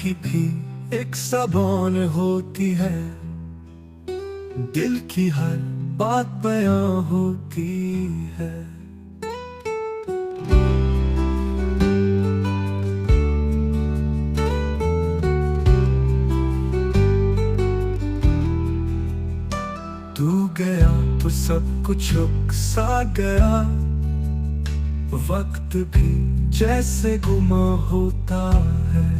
की भी एक ज़बान होती है, दिल की हर बात बयां होती है। तू गया तो सब कुछ रुक सा गया, वक्त भी जैसे गुमा होता है।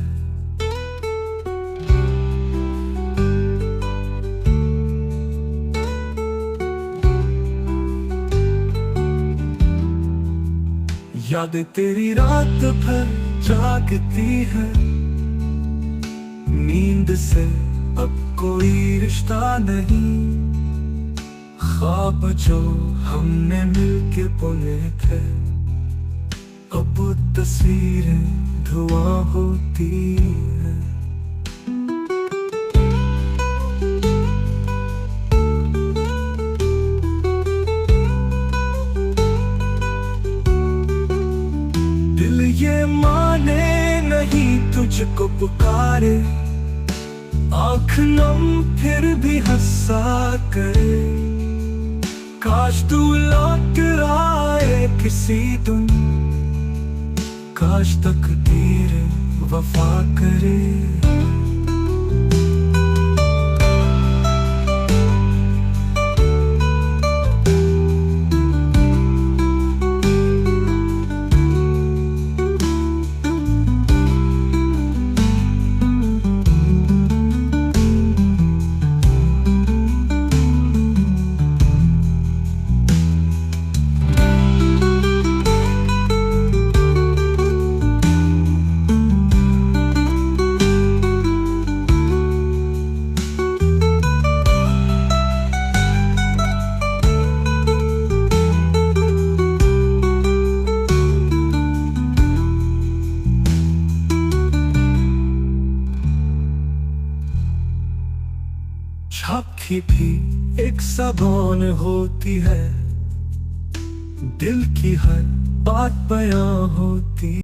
यादें तेरी रात भर जागती है, नींद से अब कोई रिश्ता नहीं। ख्वाब जो हमने मिलके बुने थे, अब तस्वीरें धुआं होती है। दिल ये माने नहीं तुझको पुकारे, आँख नम फिर भी हंसा करे। काश तू लौट आए किसी दिन, काश तकदीर वफा करे। छाप की भी एक ज़बान होती है, दिल की हर बात बयां होती